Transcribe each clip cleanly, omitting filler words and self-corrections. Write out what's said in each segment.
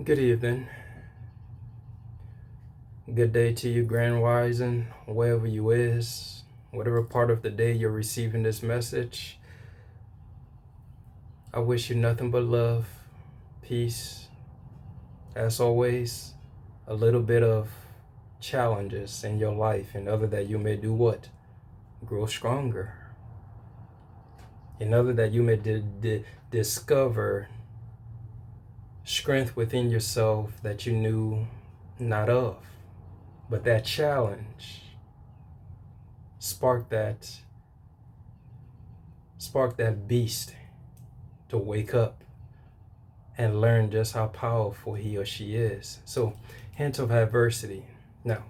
Good evening. Good day to you, Grand Rising, wherever you is, whatever part of the day you're receiving this message. I wish you nothing but love, peace, as always, a little bit of challenges in your life, in order that you may do what? Grow stronger. In order that you may discover strength within yourself that you knew not of. But that challenge spark that beast to wake up and learn just how powerful he or she is. So, hint of adversity. Now,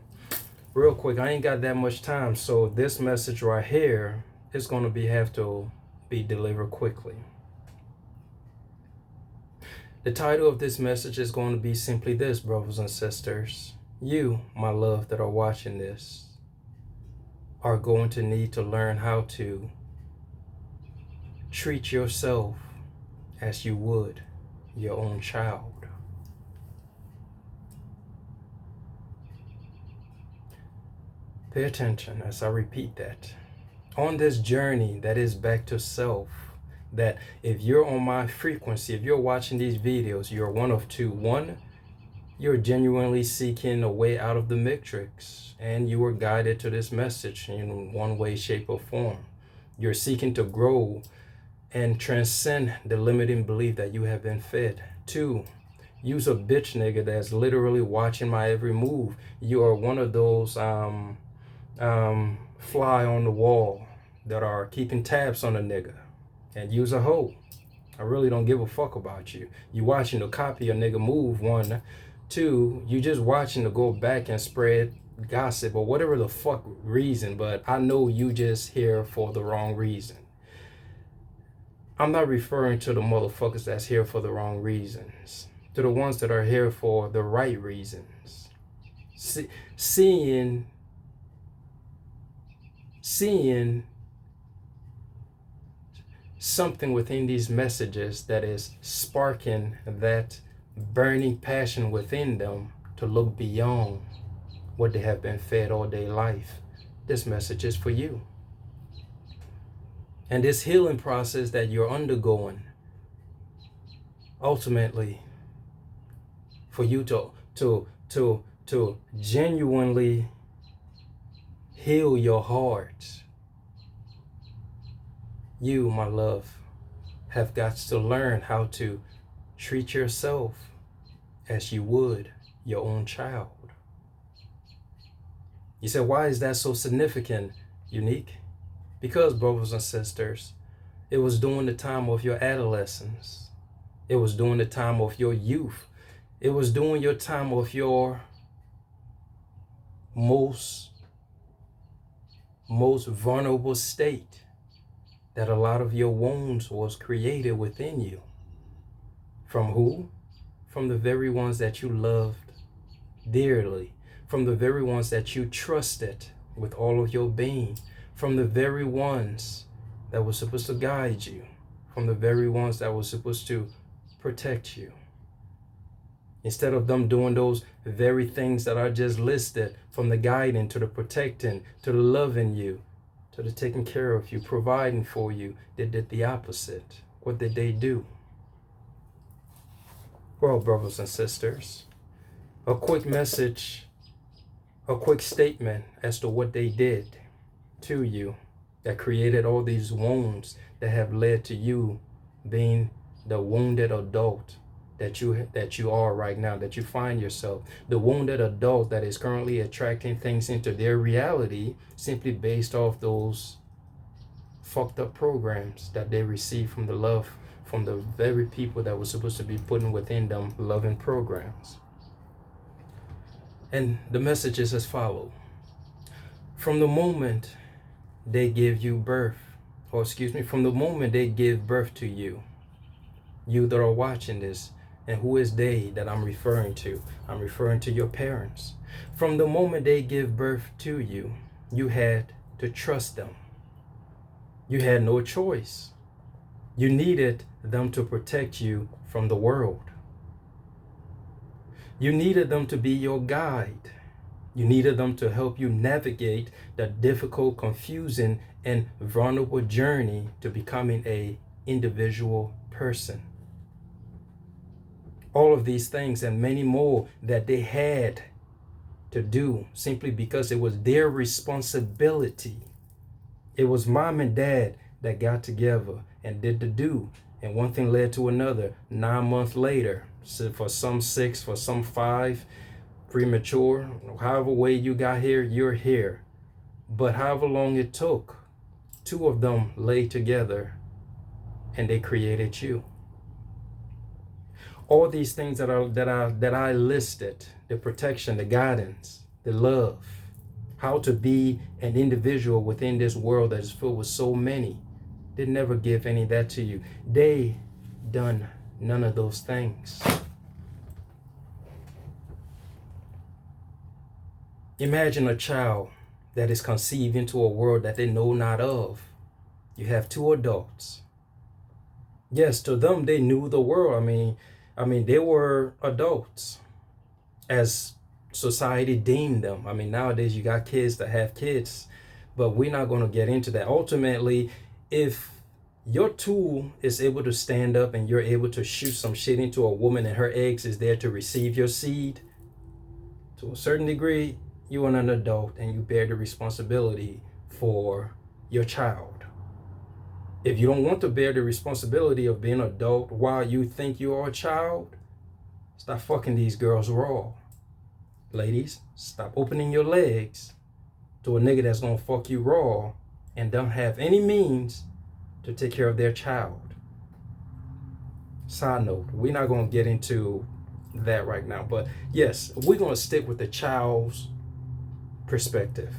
real quick, I ain't got that much time, so this message right here is going to have to be delivered quickly. The title of this message is going to be simply this, brothers and sisters. You, my love, that are watching this, are going to need to learn how to treat yourself as you would your own child. Pay attention as I repeat that. On this journey that is back to self, that if you're on my frequency, if you're watching these videos, you're one of two. One, you're genuinely seeking a way out of the matrix, and you were guided to this message in one way, shape, or form. You're seeking to grow and transcend the limiting belief that you have been fed. Two, use a bitch nigga that's literally watching my every move. You are one of those fly on the wall that are keeping tabs on a nigga. And use a hoe. I really don't give a fuck about you. You watching to copy a nigga move, one. Two, you just watching to go back and spread gossip or whatever the fuck reason, but I know you just here for the wrong reason. I'm not referring to the motherfuckers that's here for the wrong reasons, to the ones that are here for the right reasons. Seeing something within these messages that is sparking that burning passion within them to look beyond what they have been fed all day life. This message is for you. And this healing process that you're undergoing, ultimately, for you to genuinely heal your heart, you, my love, have got to learn how to treat yourself as you would your own child. You said, why is that so significant, Unique? Because, brothers and sisters, it was during the time of your adolescence. It was during the time of your youth. It was during your time of your most vulnerable state that a lot of your wounds was created within you. From who? From the very ones that you loved dearly. From the very ones that you trusted with all of your being. From the very ones that were supposed to guide you. From the very ones that were supposed to protect you. Instead of them doing those very things that are just listed, from the guiding to the protecting to the loving you, to the taking care of you, providing for you, they did the opposite. What did they do? Well, brothers and sisters, a quick message, a quick statement as to what they did to you that created all these wounds that have led to you being the wounded adult that you are right now, that you find yourself, the wounded adult that is currently attracting things into their reality simply based off those fucked up programs that they receive from the love from the very people that were supposed to be putting within them loving programs. And the message is as follows. From the moment they give you birth, from the moment they give birth to you, you that are watching this, and who is they that I'm referring to? I'm referring to your parents. From the moment they give birth to you, you had to trust them. You had no choice. You needed them to protect you from the world. You needed them to be your guide. You needed them to help you navigate the difficult, confusing, and vulnerable journey to becoming a individual person. All of these things and many more that they had to do simply because it was their responsibility. It was mom and dad that got together and did the do. And one thing led to another. 9 months later, so for some 6, for some 5, premature, however way you got here, you're here. But however long it took, 2 of them lay together and they created you. All these things that I listed, the protection, the guidance, the love, how to be an individual within this world that is filled with so many, they never give any of that to you. They done none of those things. Imagine a child that is conceived into a world that they know not of. You have 2 adults. Yes, to them, they knew the world. I mean, they were adults as society deemed them. I mean, nowadays you got kids that have kids, but we're not going to get into that. Ultimately, if your tool is able to stand up and you're able to shoot some shit into a woman and her eggs is there to receive your seed, to a certain degree, you are an adult and you bear the responsibility for your child. If you don't want to bear the responsibility of being an adult while you think you are a child, stop fucking these girls raw. Ladies, stop opening your legs to a nigga that's gonna fuck you raw and don't have any means to take care of their child. Side note, we're not gonna get into that right now, but yes, we're gonna stick with the child's perspective.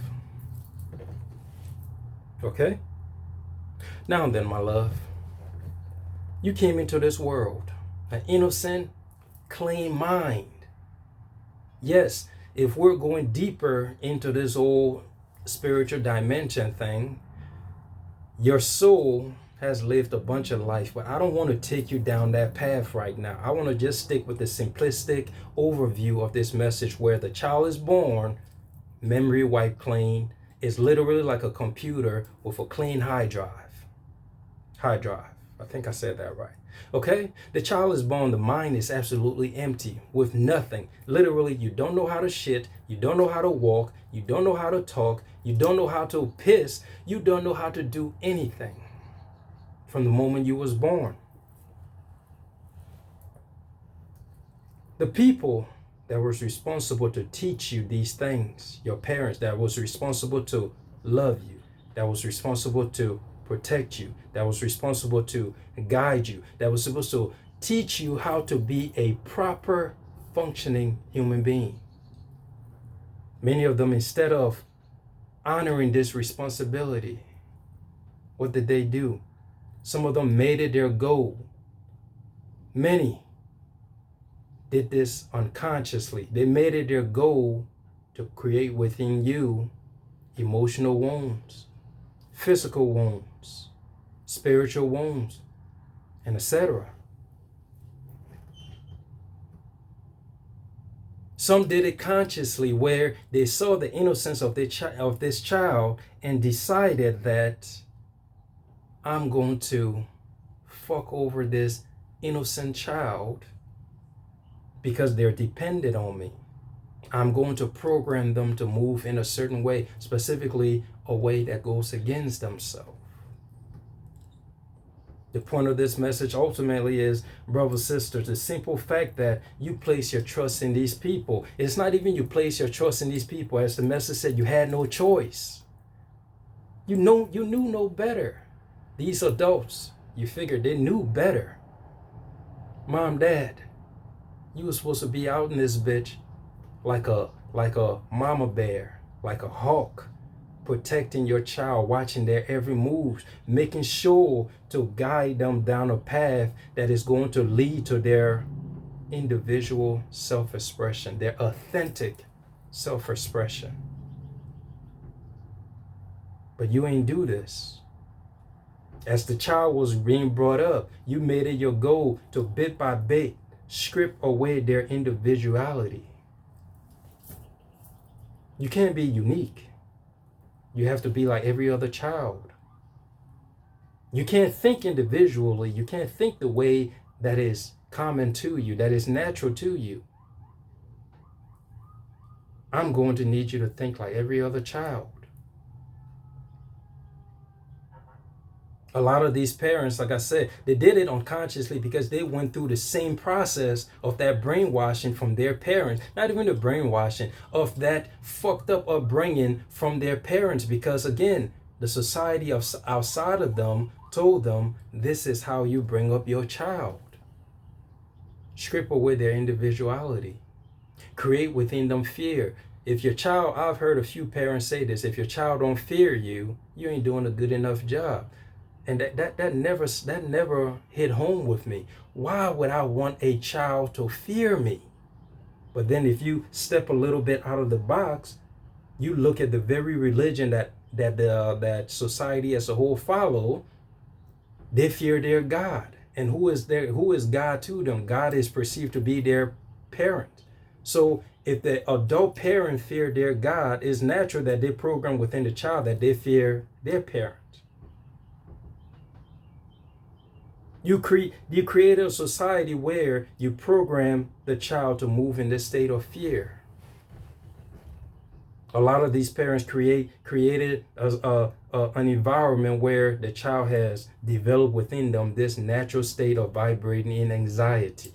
Okay? Now then, my love, you came into this world, an innocent, clean mind. Yes, if we're going deeper into this whole spiritual dimension thing, your soul has lived a bunch of life, but I don't want to take you down that path right now. I want to just stick with the simplistic overview of this message where the child is born, memory wiped clean, is literally like a computer with a clean hard drive. I think I said that right. Okay? The child is born, the mind is absolutely empty with nothing. Literally, you don't know how to shit, you don't know how to walk, you don't know how to talk, you don't know how to piss, you don't know how to do anything from the moment you was born. The people that was responsible to teach you these things, your parents that was responsible to love you, that was responsible to protect you, that was responsible to guide you, that was supposed to teach you how to be a proper functioning human being. Many of them, instead of honoring this responsibility, what did they do? Some of them made it their goal. Many did this unconsciously. They made it their goal to create within you emotional wounds, physical wounds, spiritual wounds, and etc. Some did it consciously, where they saw the innocence of this child and decided that I'm going to fuck over this innocent child because they're dependent on me. I'm going to program them to move in a certain way, specifically a way that goes against themselves. The point of this message ultimately is, brothers, sisters, the simple fact that you place your trust in these people. It's not even you place your trust in these people. As the message said, you had no choice. You knew no better. These adults, you figured they knew better. Mom, dad, you were supposed to be out in this bitch like a mama bear, like a hawk, protecting your child, watching their every move, making sure to guide them down a path that is going to lead to their individual self-expression, their authentic self-expression. But you ain't do this. As the child was being brought up, you made it your goal to bit by bit strip away their individuality. You can't be unique. You have to be like every other child. You can't think individually. You can't think the way that is common to you, that is natural to you. I'm going to need you to think like every other child. A lot of these parents, like I said, they did it unconsciously because they went through the same process of that brainwashing from their parents. Not even the brainwashing, of that fucked up upbringing from their parents. Because again, the society outside of them told them, this is how you bring up your child. Strip away their individuality. Create within them fear. If your child, I've heard a few parents say this, if your child don't fear you, you ain't doing a good enough job. And that never hit home with me. Why would I want a child to fear me? But then if you step a little bit out of the box, you look at the very religion that society as a whole follow. They fear their God. And who is God to them? God is perceived to be their parent. So if the adult parent fear their God, it's natural that they program within the child that they fear their parent. You create a society where you program the child to move in this state of fear. A lot of these parents created an environment where the child has developed within them this natural state of vibrating in anxiety.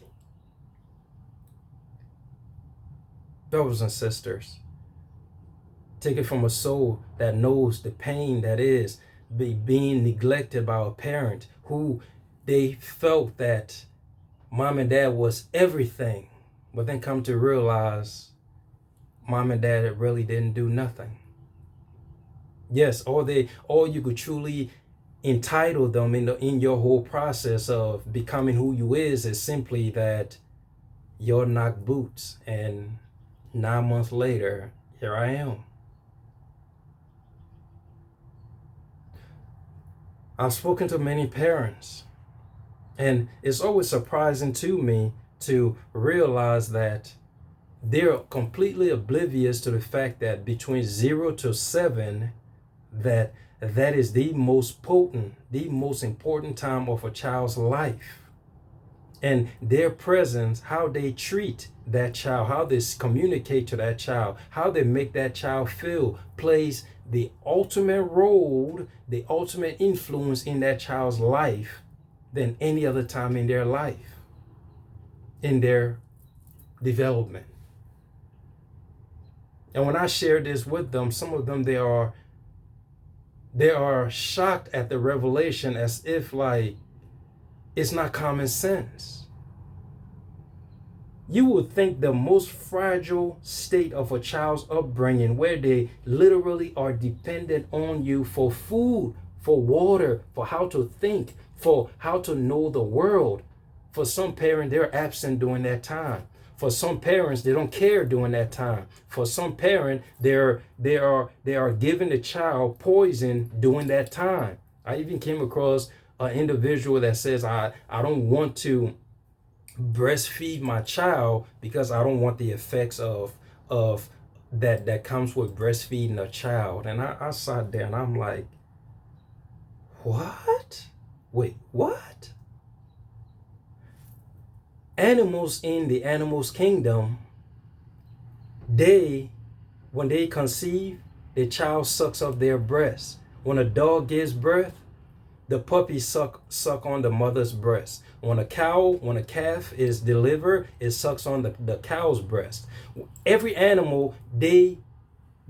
Brothers and sisters, take it from a soul that knows the pain that is being neglected by a parent who they felt that mom and dad was everything, but then come to realize mom and dad really didn't do nothing. Yes, all you could truly entitle them in your whole process of becoming who you is simply that you're knocked boots, and 9 months later, here I am. I've spoken to many parents, and it's always surprising to me to realize that they're completely oblivious to the fact that between 0 to 7, that is the most potent, the most important time of a child's life. And their presence, how they treat that child, how they communicate to that child, how they make that child feel, plays the ultimate role, the ultimate influence in that child's life than any other time in their life, in their development. And when I share this with them, some of them, they are shocked at the revelation, as if like it's not common sense. You would think the most fragile state of a child's upbringing, where they literally are dependent on you for food, for water, for how to think, for how to know the world. For some parents, they're absent during that time. For some parents, they don't care during that time. For some parent, they are giving the child poison during that time. I even came across an individual that says, I don't want to breastfeed my child because I don't want the effects of that comes with breastfeeding a child. And I sat there and I'm like, what? Wait, what? Animals in the animals kingdom, when they conceive, the child sucks up their breast. When a dog gives birth, the puppy suck on the mother's breast. When a calf is delivered, it sucks on the cow's breast. Every animal, they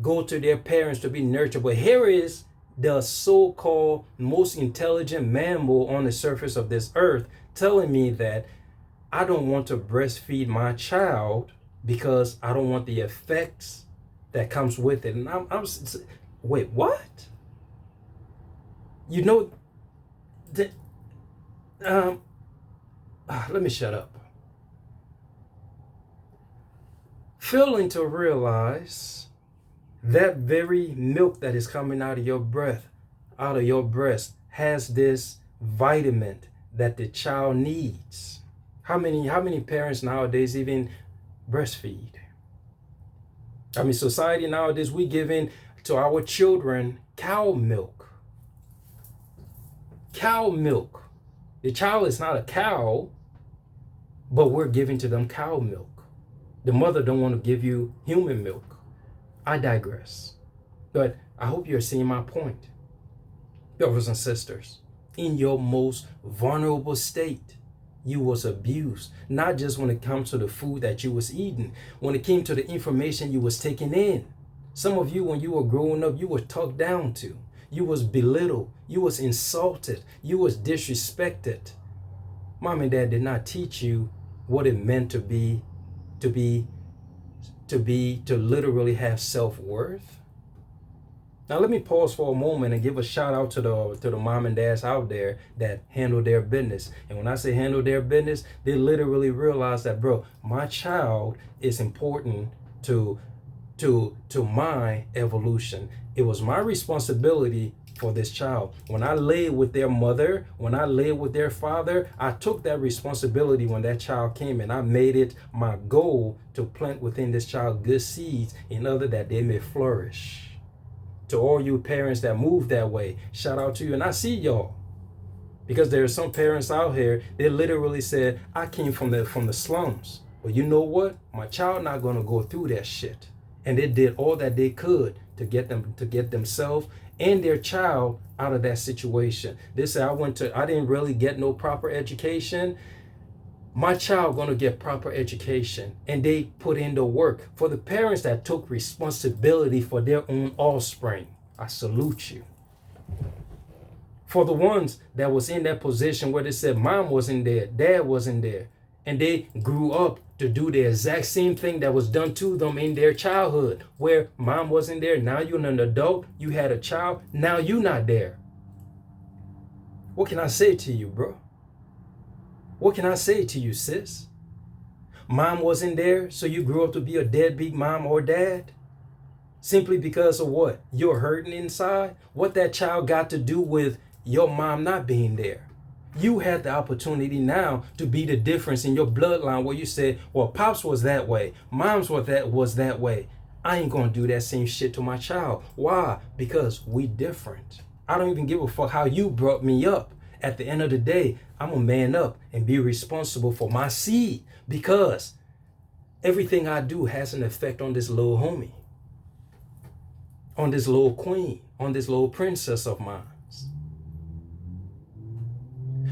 go to their parents to be nurtured. But here is the so-called most intelligent mammal on the surface of this earth telling me that I don't want to breastfeed my child because I don't want the effects that comes with it. And I'm wait, what? You know, let me shut up. Failing to realize that very milk that is coming out of your breast has this vitamin that the child needs. How many parents nowadays even breastfeed? I mean, society nowadays, we giving to our children cow milk. Cow milk. The child is not a cow, but we're giving to them cow milk. The mother don't want to give you human milk. I digress. But I hope you're seeing my point. Brothers and sisters, in your most vulnerable state, you was abused. Not just when it comes to the food that you was eating, when it came to the information you was taking in. Some of you, when you were growing up, you were talked down to. You was belittled. You was insulted. You was disrespected. Mom and dad did not teach you what it meant to literally have self-worth. Now let me pause for a moment and give a shout out to the mom and dads out there that handle their business. And when I say handle their business, they literally realize that, bro, my child is important to my evolution. It was my responsibility for this child. When I lay with their mother, when I lay with their father, I took that responsibility when that child came, and I made it my goal to plant within this child good seeds in order that they may flourish. To all you parents that move that way, shout out to you. And I see y'all, because there are some parents out here, they literally said, I came from the slums, but you know what? My child not gonna go through that shit. And they did all that they could to get themselves and their child out of that situation. They said, I didn't really get no proper education. My child gonna get proper education, and they put in the work. For the parents that took responsibility for their own offspring, I salute you. For the ones that was in that position where they said mom wasn't there, dad wasn't there, and they grew up to do the exact same thing that was done to them in their childhood, where mom wasn't there. Now you're an adult, you had a child, now you're not there. What can I say to you, bro? What can I say to you, sis? Mom wasn't there, so you grew up to be a deadbeat mom or dad? Simply because of what? You're hurting inside? What that child got to do with your mom not being there? You had the opportunity now to be the difference in your bloodline, where you said, well, pops was that way, mom's was that way. I ain't gonna do that same shit to my child. Why? Because we different. I don't even give a fuck how you brought me up. At the end of the day, I'm gonna man up and be responsible for my seed, because everything I do has an effect on this little homie, on this little queen, on this little princess of mine.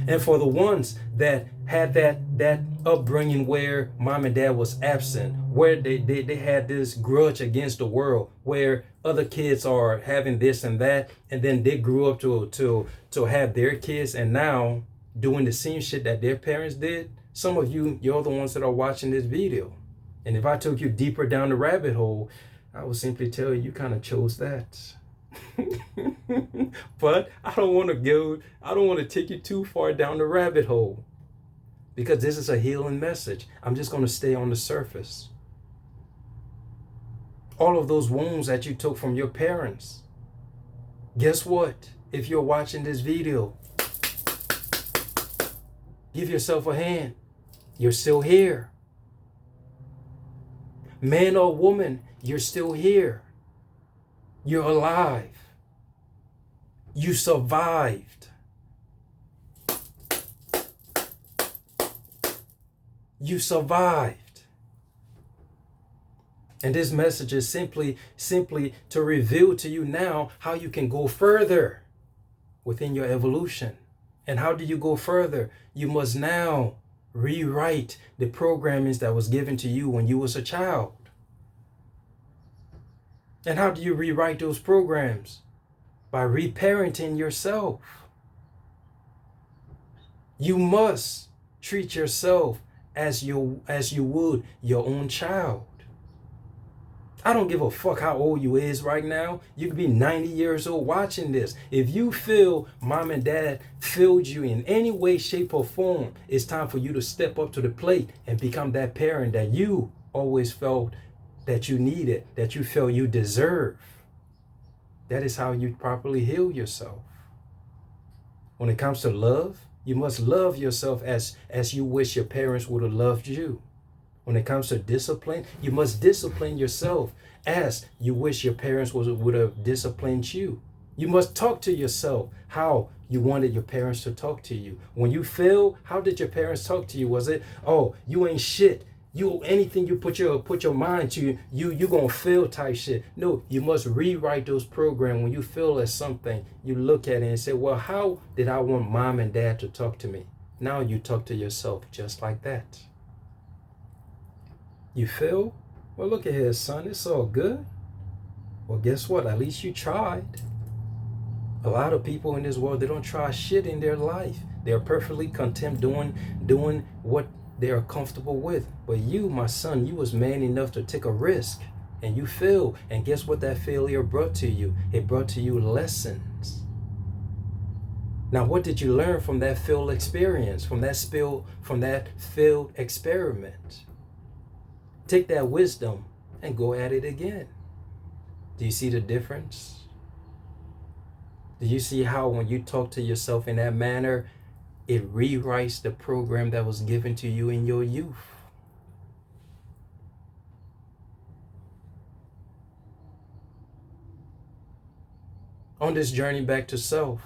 And for the ones that had that upbringing where mom and dad was absent, where they had this grudge against the world, where other kids are having this and that, and then they grew up to have their kids and now doing the same shit that their parents did. Some of you, you're the ones that are watching this video. And if I took you deeper down the rabbit hole, I would simply tell you kind of chose that. But I don't want to take you too far down the rabbit hole, because this is a healing message. I'm just going to stay on the surface. All of those wounds that you took from your parents, guess what? If you're watching this video, give yourself a hand. You're still here. Man or woman, you're still here. You're alive. You survived. You survived. And this message is simply to reveal to you now how you can go further within your evolution. And how do you go further? You must now rewrite the programmings that was given to you when you was a child. And how do you rewrite those programs? By reparenting yourself. You must treat yourself as you would your own child. I don't give a fuck how old you is right now. You could be 90 years old watching this. If you feel mom and dad failed you in any way, shape, or form, it's time for you to step up to the plate and become that parent that you always felt that you needed, that you felt you deserve. That is how you properly heal yourself. When it comes to love, You must love yourself as you wish your parents would have loved you. When it comes to discipline, you must discipline yourself as you wish your parents would have disciplined you. You must talk to yourself how you wanted your parents to talk to you. When you fail, how did your parents talk to you? Was it, oh, you ain't shit. You anything you put your mind to, you gonna fail type shit. No, you must rewrite those programs. When you fail at something, you look at it and say, well, how did I want mom and dad to talk to me? Now you talk to yourself just like that. You fail? Well, look at here, son. It's all good. Well, guess what? At least you tried. A lot of people in this world, they don't try shit in their life. They're perfectly content doing what they are comfortable with. But you, my son, you was man enough to take a risk and you failed. And guess what that failure brought to you? It brought to you lessons. Now, what did you learn from that failed experience, from that failed experiment? Take that wisdom and go at it again. Do you see the difference? Do you see how when you talk to yourself in that manner, it rewrites the program that was given to you in your youth? On this journey back to self,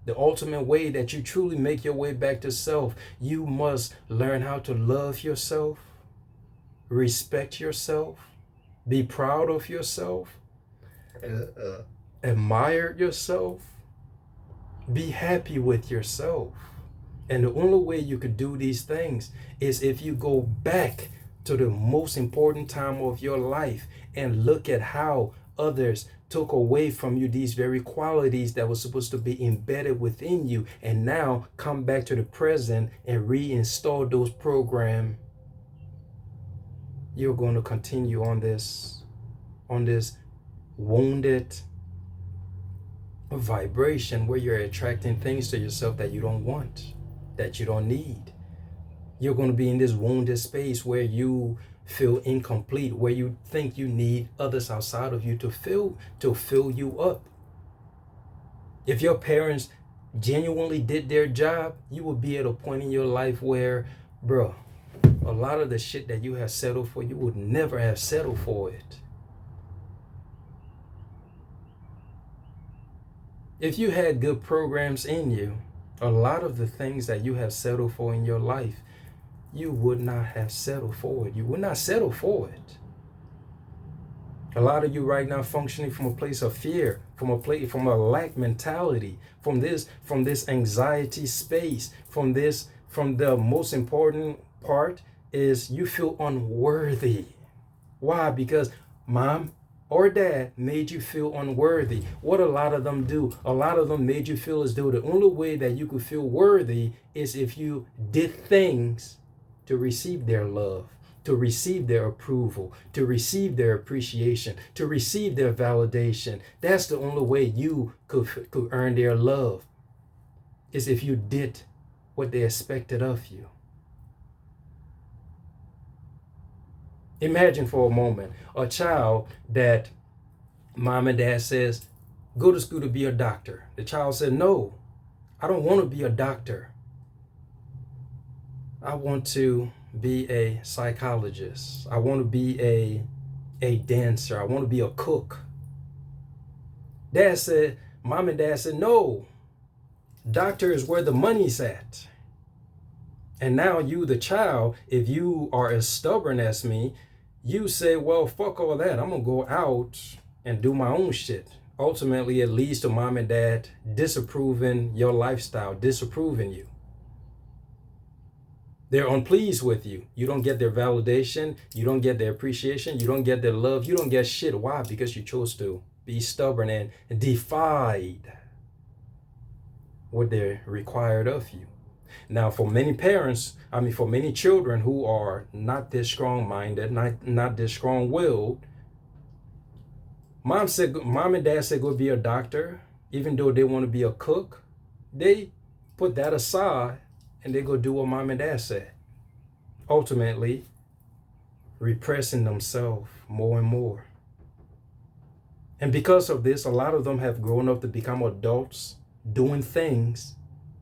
the ultimate way that you truly make your way back to self, you must learn how to love yourself, respect yourself, be proud of yourself, admire yourself, be happy with yourself. And the only way you could do these things is if you go back to the most important time of your life and look at how others took away from you these very qualities that were supposed to be embedded within you, and now come back to the present and reinstall those programs. You're going to continue on this wounded vibration where you're attracting things to yourself that you don't want, that you don't need. You're going to be in this wounded space where you feel incomplete, where you think you need others outside of you to fill you up. If your parents genuinely did their job, you will be at a point in your life where, bro, a lot of the shit that you have settled for, you would never have settled for it. If you had good programs in you, a lot of the things that you have settled for in your life, you would not have settled for it. You would not settle for it. A lot of you right now functioning from a place of fear, from a lack mentality, from this anxiety space, from the most important part is you feel unworthy. Why? Because mom or dad made you feel unworthy. What a lot of them do, a lot of them made you feel as though the only way that you could feel worthy is if you did things to receive their love, to receive their approval, to receive their appreciation, to receive their validation. That's the only way you could earn their love, is if you did what they expected of you. Imagine for a moment a child that mom and dad says, go to school to be a doctor. The child said, no, I don't want to be a doctor. I want to be a psychologist. I want to be a dancer. I want to be a cook. Mom and dad said, no, doctor is where the money's at. And now you, the child, if you are as stubborn as me, you say, well, fuck all that. I'm going to go out and do my own shit. Ultimately, it leads to mom and dad disapproving your lifestyle, disapproving you. They're unpleased with you. You don't get their validation. You don't get their appreciation. You don't get their love. You don't get shit. Why? Because you chose to be stubborn and defied what they're required of you. Now, for many for many children who are not this strong-minded, not this strong-willed, mom and dad said go be a doctor, even though they want to be a cook. They put that aside and they go do what mom and dad said. Ultimately, repressing themselves more and more. And because of this, a lot of them have grown up to become adults doing things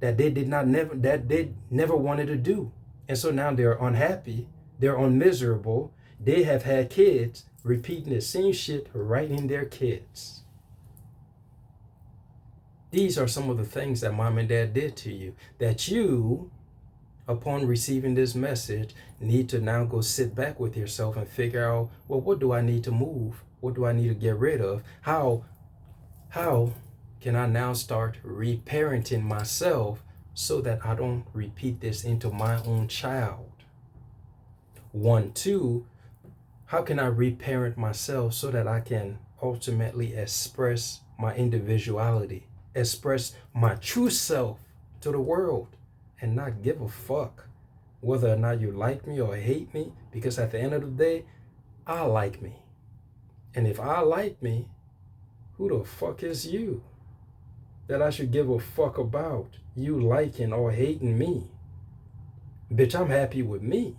that they never wanted to do. And so now they're unhappy, they're unmiserable, they have had kids repeating the same shit right in their kids. These are some of the things that mom and dad did to you, that you, upon receiving this message, need to now go sit back with yourself and figure out, well, what do I need to move? What do I need to get rid of? How can I now start reparenting myself so that I don't repeat this into my own child? 1, 2, how can I reparent myself so that I can ultimately express my individuality, express my true self to the world, and not give a fuck whether or not you like me or hate me, because at the end of the day, I like me. And if I like me, who the fuck is you that I should give a fuck about you liking or hating me? Bitch, I'm happy with me.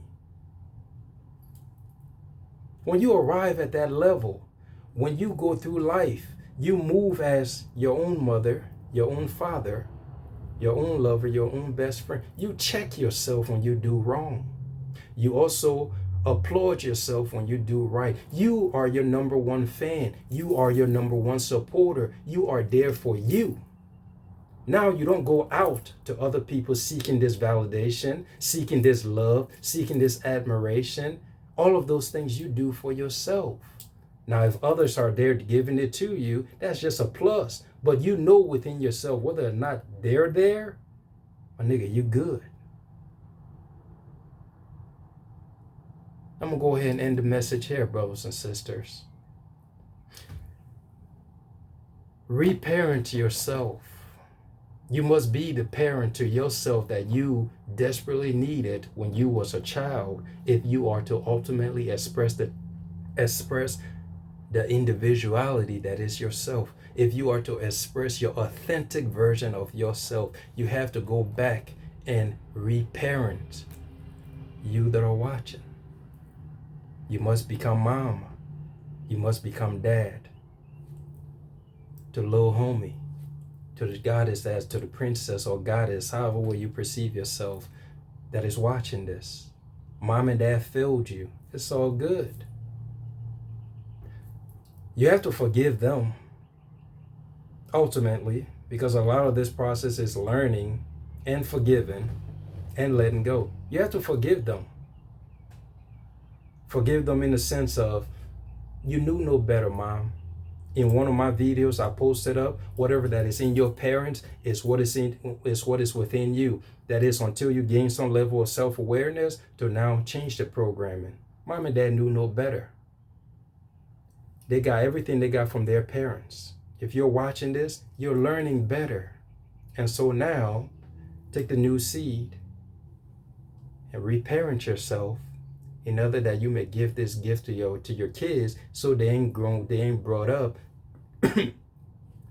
When you arrive at that level, when you go through life, you move as your own mother, your own father, your own lover, your own best friend. You check yourself when you do wrong. You also applaud yourself when you do right. You are your number one fan. You are your number one supporter. You are there for you. Now you don't go out to other people seeking this validation, seeking this love, seeking this admiration. All of those things you do for yourself. Now, if others are there giving it to you, that's just a plus. But you know within yourself whether or not they're there, my nigga, you good. I'm going to go ahead and end the message here, brothers and sisters. Reparent yourself. You must be the parent to yourself that you desperately needed when you was a child, if you are to ultimately express the individuality that is yourself. If you are to express your authentic version of yourself, you have to go back and reparent you that are watching. You must become mama. You must become dad. To little homie, to the goddess, as to the princess or goddess, however way you perceive yourself, that is watching this. Mom and dad failed you. It's all good. You have to forgive them, ultimately, because a lot of this process is learning and forgiving and letting go. You have to forgive them. Forgive them in the sense of, you knew no better, mom. In one of my videos I posted up, whatever that is in your parents is what is within you. That is, until you gain some level of self-awareness to now change the programming. Mom and dad knew no better. They got everything they got from their parents. If you're watching this, you're learning better. And so now, take the new seed and reparent yourself in order that you may give this gift to your kids, so they ain't brought up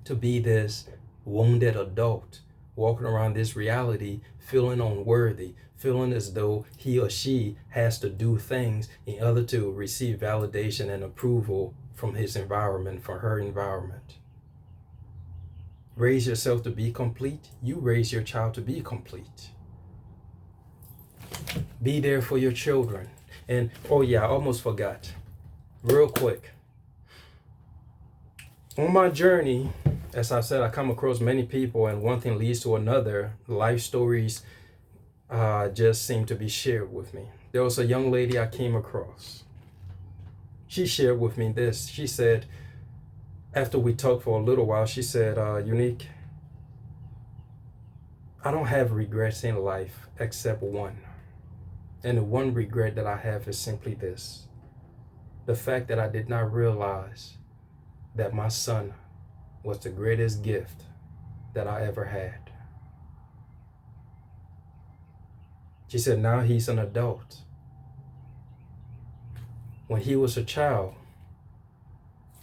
to be this wounded adult walking around this reality feeling unworthy, feeling as though he or she has to do things in order to receive validation and approval from his environment, from her environment. Raise yourself to be complete. You raise your child to be complete. Be there for your children. And, oh yeah, I almost forgot. Real quick. On my journey, as I said, I come across many people, and one thing leads to another. Life stories just seem to be shared with me. There was a young lady I came across. She shared with me this. She said, after we talked for a little while, she said, Unique, I don't have regrets in life except one. And the one regret that I have is simply this: the fact that I did not realize that my son was the greatest gift that I ever had. She said, now he's an adult. When he was a child,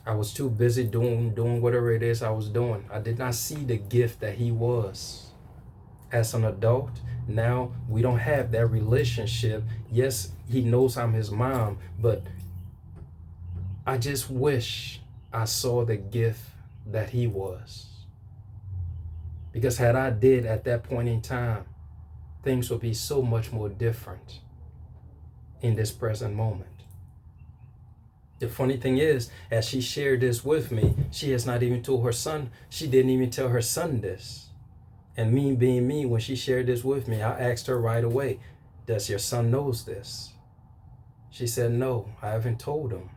I was too busy doing whatever it is I was doing. I did not see the gift that he was. As an adult, now we don't have that relationship. Yes, he knows I'm his mom, but I just wish I saw the gift that he was. Because had I did at that point in time, things would be so much more different in this present moment. The funny thing is, as she shared this with me, she has not even told her son. She didn't even tell her son this. And me being me, when she shared this with me, I asked her right away, does your son knows this? She said, no, I haven't told him.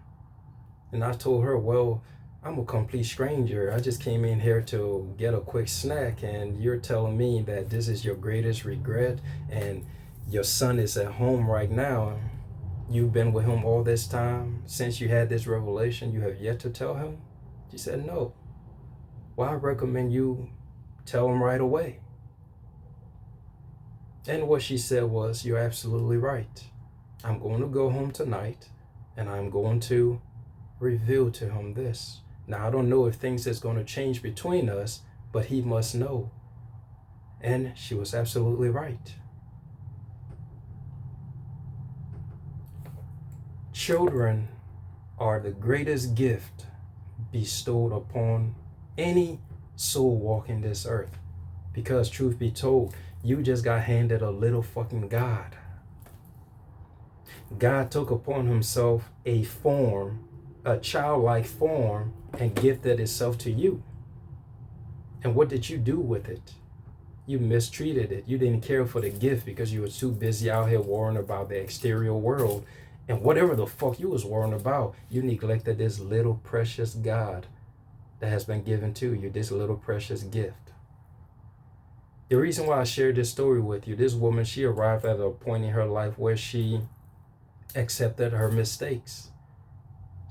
And I told her, well, I'm a complete stranger. I just came in here to get a quick snack, and you're telling me that this is your greatest regret, and your son is at home right now. You've been with him all this time. Since you had this revelation, you have yet to tell him? She said, no. Well, I recommend you tell him right away. And what she said was, you're absolutely right. I'm going to go home tonight, and I'm going to reveal to him this. Now, I don't know if things is going to change between us, but he must know. And she was absolutely right. Children are the greatest gift bestowed upon any soul walking this earth. Because truth be told, you just got handed a little fucking God. God took upon himself a form, a childlike form, and gifted itself to you. And what did you do with it? You mistreated it. You didn't care for the gift because you were too busy out here worrying about the exterior world. And whatever the fuck you was worrying about, you neglected this little precious God that has been given to you, this little precious gift. The reason why I shared this story with you, this woman, she arrived at a point in her life where she accepted her mistakes.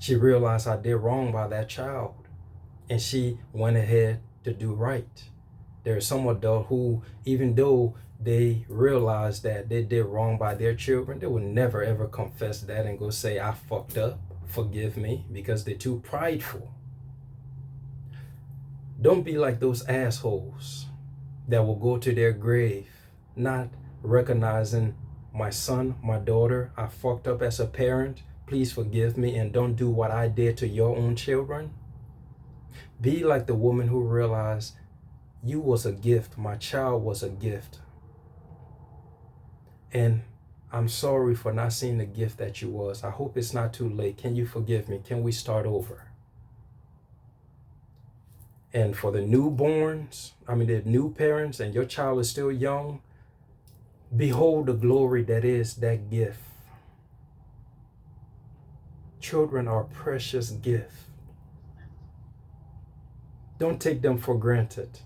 She realized I did wrong by that child, and she went ahead to do right. There's some adult who, even though they realize that they did wrong by their children, they will never ever confess that and go say, I fucked up, forgive me, because they're too prideful. Don't be like those assholes that will go to their grave not recognizing, my son, my daughter, I fucked up as a parent, please forgive me, and don't do what I did to your own children. Be like the woman who realized, you was a gift, my child was a gift. And I'm sorry for not seeing the gift that you was. I hope it's not too late. Can you forgive me? Can we start over? And for the newborns, the new parents, and your child is still young, behold the glory that is that gift. Children are a precious gift. Don't take them for granted.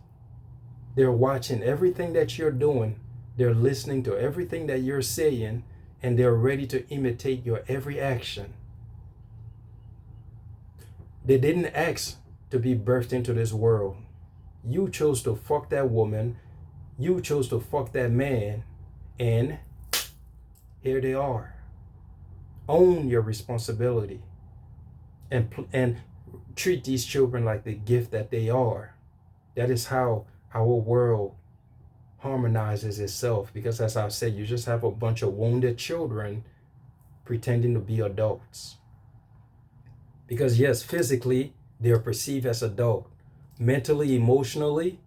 They're watching everything that you're doing. They're listening to everything that you're saying, and they're ready to imitate your every action. They didn't ask to be birthed into this world. You chose to fuck that woman. You chose to fuck that man. And here they are. Own your responsibility and treat these children like the gift that they are. That is how our world harmonizes itself, because as I've said, you just have a bunch of wounded children pretending to be adults. Because yes, physically, they're perceived as adult. Mentally, emotionally,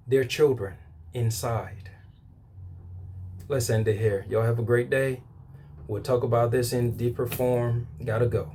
they're children inside. Let's end it here. Y'all have a great day. We'll talk about this in deeper form. Gotta go.